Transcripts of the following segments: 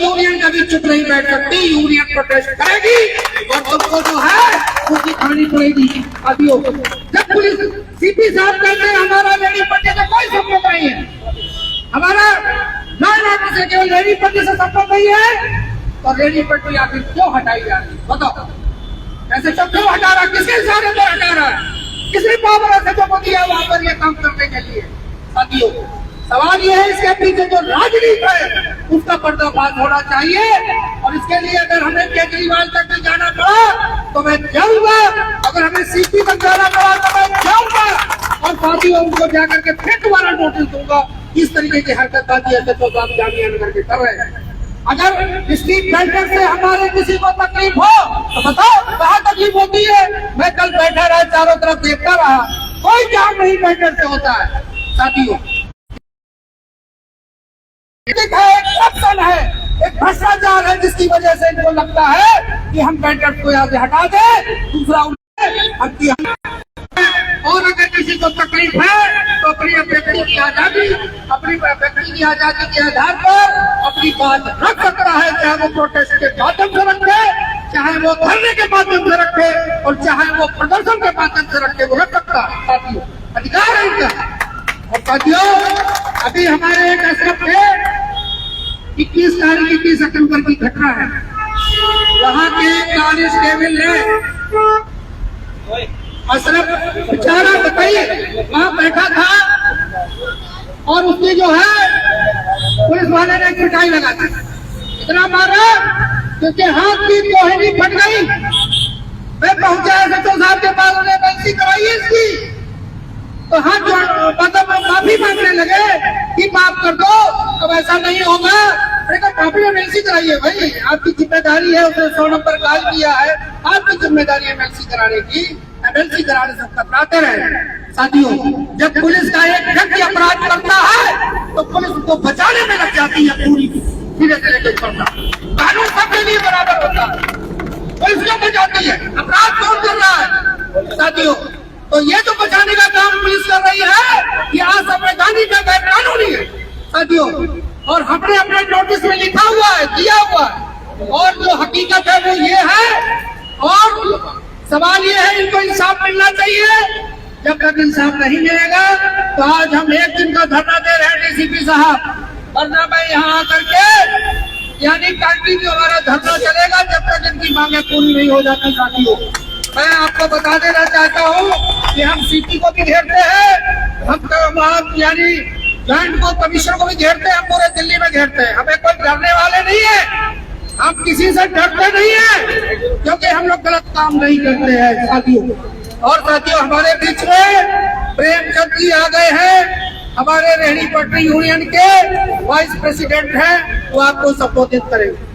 Union कभी चुप नहीं बैठ सकती, यूनियन प्रोटेस्ट करेगी और तुमको जो है उसकी खानी पड़ेगी। साथियों, जब पुलिस सीपी साहब कहते हैं हमारा लेडी पट्टी से कोई संबंध नहीं है, हमारा लॉ एंड ऑर्डर से केवल लेडी पट्टी से संबंध नहीं है, तो लेडी पट्टी आखिर क्यों हटाई जा रही है? बताओ, ऐसे सब क्यों हटा रहा है? किसके इशारे पर हटा रहा है? किसने पावर से तो दिया वहां पर ये काम करने के लिए? साथियों, सवाल ये है इसके पीछे जो राजनीति है उसका पर्दाफाश होना चाहिए। और इसके लिए अगर हमें केजरीवाल तक भी जाना पड़ा तो मैं जाऊंगा, अगर हमें सीपी तक जाना पड़ा तो मैं जाऊंगा और साथियों उनको जाकर के फिर दोबारा नोटिस दूंगा। इस तरीके की हरकतबाजी SHO साहब जामिया नगर के कर रहे हैं। अगर स्ट्रीट वेंडर से हमारे किसी को तकलीफ हो तो बताओ कहाँ तकलीफ होती है? मैं कल बैठा रहा, चारों तरफ देखता रहा, कोई काम नहीं वेंडर से होता है। साथियों, एक करप्शन है, एक भ्रष्टाचार है जिसकी वजह से इनको लगता है कि हम वेंडर को यहाँ से हटा दें, दूसरा और अगर किसी को तकलीफ है तो अपनी व्यक्ति की आजादी, अपनी व्यक्ति की आजादी के आधार पर अपनी बात रख सकता है, चाहे वो प्रोटेस्ट के माध्यम से रखे, चाहे वो धरने के माध्यम से रखे और चाहे वो प्रदर्शन के माध्यम से रखे, वो रख सकता है। साथियों, अधिकार है इनका। और साथियों, अभी हमारे एक असरफ थे 21 सितंबर की घटना है, वहाँ के कांस्टेबल ने अशरफ बेचारा बताइए वहाँ बैठा था और उसकी जो है पुलिस वाले ने पिटाई लगा दी, इतना मारा क्योंकि हाथ की कोहनी फट गई। मैं पहुंचा SHO साहब के पास, उन्हें गलती कराई इसकी, तो हाथ मतलब माफी मांगने लगे कि माफ कर दो, अब ऐसा नहीं होगा। माफी एमएलसी कराइए भाई, आपकी जिम्मेदारी है, उसने 100 नंबर कॉल किया है, आपकी जिम्मेदारी है एमएलसी कराने की, एमएलसी कराने से कतराते रहे। साथियों, जब पुलिस का एक व्यक्ति अपराध करता है तो पुलिस उसको बचाने में लग जाती है, पूरी धीरे से लेकर करना। कानून सबके लिए बराबर होता है, पुलिस क्यों बचाती है? अपराध कौन कर रहा है? साथियों, तो ये तो बचाने का काम पुलिस कर रही है, ये असंवैधानिक है, गैर कानूनी है। साथियों, और हमने अपने नोटिस में लिखा हुआ है, दिया हुआ है, और जो हकीकत है वो ये है। और सवाल ये है, इनको इंसाफ मिलना चाहिए। जब तक इंसाफ नहीं मिलेगा तो आज हम एक दिन का धरना दे रहे हैं DCP साहब, वरना मैं यहाँ आकर के यानी कंटिन्यू हमारा धरना चलेगा जब तक इनकी मांगे पूरी नहीं हो जाती। साथियों, मैं आपको बता देना चाहता हूँ कि हम CP को भी घेरते हैं, हम यानी जॉइंट को कमिश्नर को भी घेरते हैं, हम पूरे दिल्ली में घेरते हैं। हमें कोई डरने वाले नहीं है, हम किसी से डरते नहीं है, क्योंकि हम लोग गलत काम नहीं करते हैं। साथियों, और साथियों, हमारे बीच में प्रेमचंद जी आ गए हैं, हमारे रेहड़ी पटरी यूनियन के वाइस प्रेसिडेंट हैं, वो आपको संबोधित करेंगे।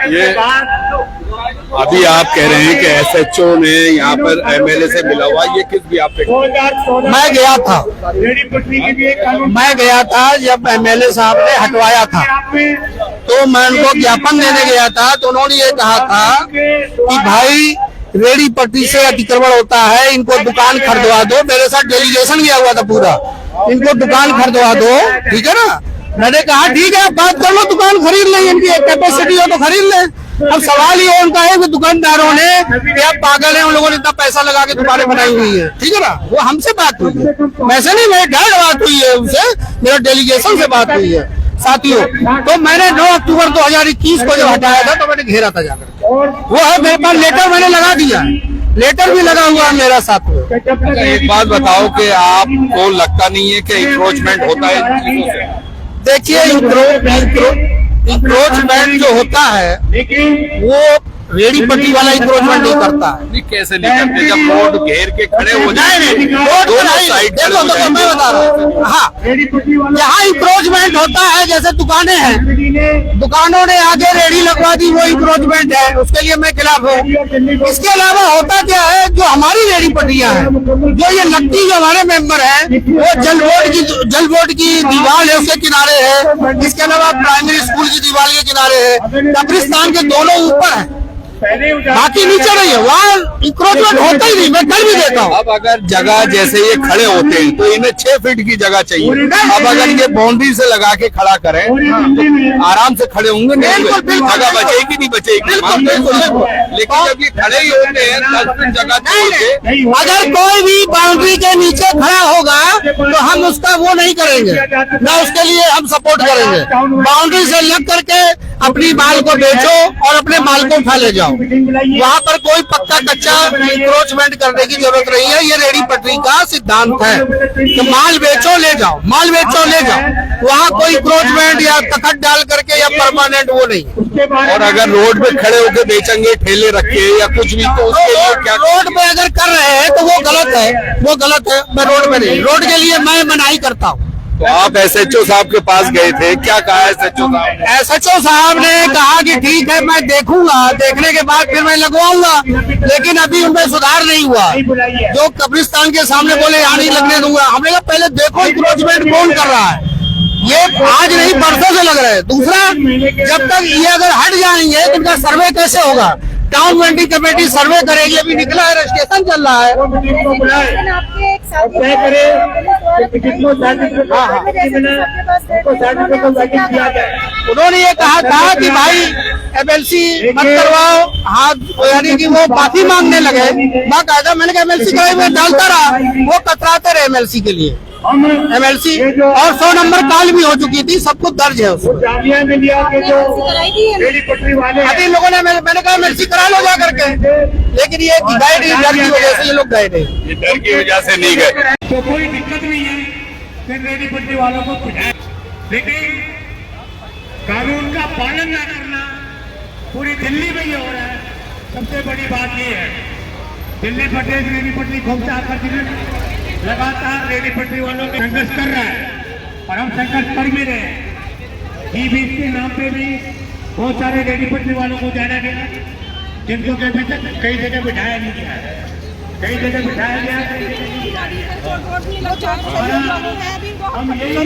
ये अभी आप कह रहे हैं कि SHO ने यहाँ पर MLA से मिला हुआ, ये किस भी आप मैं गया था जब MLA साहब ने हटवाया था, तो मैं उनको ज्ञापन देने गया था, तो उन्होंने ये कहा था कि भाई रेडी पट्टी से अतिक्रमण होता है, इनको दुकान खरीदवा दो। मेरे साथ डेलीगेशन गया हुआ था पूरा, इनको दुकान खरीदवा दो, ठीक है ना। मैंने कहा ठीक है, बात कर लो, दुकान खरीद लें, इनकी कैपेसिटी हो तो खरीद लें। अब सवाल ये उनका है कि दुकानदारों ने क्या पागल है, उन लोगों ने इतना पैसा लगा के दुकानें बनाई हुई है, ठीक है ना। वो हमसे बात हुई है, वैसे नहीं, मेरी डायरेक्ट बात हुई है उनसे, मेरा डेलीगेशन से बात हुई है। साथियों, तो मैंने 9 अक्टूबर 2021 को जब हटाया था तो मैंने घेरा था जाकर, वो है मेरे पास लेटर, मैंने लगा दिया, लेटर भी लगा हुआ है मेरा साथ में। एक बात बताओ कि आपको लगता नहीं है कि इंक्रोचमेंट होता है इन चीजों से? देखिए, इंक्रोचमेंट जो होता है वो रेडी पट्टी वाला इंक्रोचमेंट नहीं करता है। नहीं, कैसे नहीं करते? जब रोड घेर के खड़े हो जाए, दोनों साइड देखो, तो मैं बता रहा हूँ। हाँ, यहाँ इंक्रोचमेंट होता है, जैसे दुकानें हैं, दुकानों ने आगे रेडी लगवा दी, वो इंक्रोचमेंट है, उसके लिए मैं खिलाफ हूँ। इसके अलावा होता क्या है, जो हमारी रेडी पट्टियां हैं, जो ये लगती, जो हमारे मेंबर हैं, वो जल बोर्ड की दीवार है, उसके किनारे है। इसके अलावा प्राइमरी स्कूल की दीवार के किनारे है, कब्रिस्तान के दोनों ऊपर है। बाकी नीचे नहीं है, वहाँ इंक्रोचमेंट होता ही नहीं, मैं कर भी देता हूँ। अब अगर जगह जैसे ये खड़े होते हैं तो इन्हें 6 फीट की जगह चाहिए। अब अगर ये बाउंड्री से लगा के खड़ा करें तो आराम से खड़े होंगे, नहीं बिल्कुल, बिल्कुल। जगह बचेगी नहीं बचेगी, बिल्कुल, बिल्कुल, बिल्कुल। लेकिन जब ये खड़े ही होते हैं 10 फीट जगह छोड़ के, अगर कोई भी बाउंड्री के नीचे खड़ा होगा तो हम उसका वो नहीं करेंगे, ना उसके लिए हम सपोर्ट करेंगे। बाउंड्री से लग करके अपनी माल को बेचो और अपने माल को उठा ले जाओ। वहाँ पर कोई पक्का कच्चा इंक्रोचमेंट करने की जरूरत नहीं है। ये रेडी पटरी का सिद्धांत है कि माल बेचो ले जाओ, माल बेचो ले जाओ। वहाँ कोई इंक्रोचमेंट या तखत डाल करके या परमानेंट वो नहीं। और अगर रोड पे खड़े होकर बेचेंगे ठेले रखे या कुछ भी, तो उसके लिए क्या? रोड पे अगर कर रहे हैं तो वो गलत है, वो गलत है। मैं रोड पे नहीं, रोड के लिए मैं मनाही करता हूँ। तो आप SHO साहब के पास गए थे, क्या कहा SHO साहब? SHO साहब ने कहा कि ठीक है मैं देखूंगा, देखने के बाद फिर मैं लगवाऊंगा, लेकिन अभी उनमें सुधार नहीं हुआ। जो कब्रिस्तान के सामने बोले यहाँ नहीं लगने दूंगा, हमने कहा पहले देखो इंक्रोचमेंट कौन कर रहा है। ये आज नहीं परसों से लग रहा है। दूसरा, जब तक ये अगर हट जाएंगे तो इनका सर्वे कैसे होगा? टाउन वेंडिंग कमेटी सर्वे करेगी, अभी निकला है, रजिस्ट्रेशन चल रहा है। उन्होंने ये कहा था कि भाई MLC मत करवाओ, हाथ यानी कि वो माफी मांगने लगे। बाकायदा मैंने कहा MLC का मैं डालता रहा, वो कतराते रहे MLC के लिए। MLC और 100 नंबर कॉल भी हो चुकी थी, सब कुछ दर्ज है उसमें। अभी लोगों ने मैंने कहा MLC करा लो जा करके, लेकिन ये गए नहीं, डर की वजह से ये लोग गए नहीं। ये डर की वजह से नहीं गए। तो कोई दिक्कत नहीं है, फिर रेडी पट्टी वालों को बुझाए, लेकिन कानून का पालन न करना पूरी दिल्ली में ही हो रहा है। सबसे बड़ी बात ये है, दिल्ली प्रदेश रेडी पट्टी घूमता कर लगातार रेडी पट्टी वालों में संघर्ष कर रहा है, और हम संघर्ष कर भी रहे हैं। बीच के नाम पे भी बहुत सारे रेडी पट्टी वालों को जाना गया, जिनको कि अभी तक कई जगह बिठाया नहीं गया, कई जगह बिठाया गया। हम यही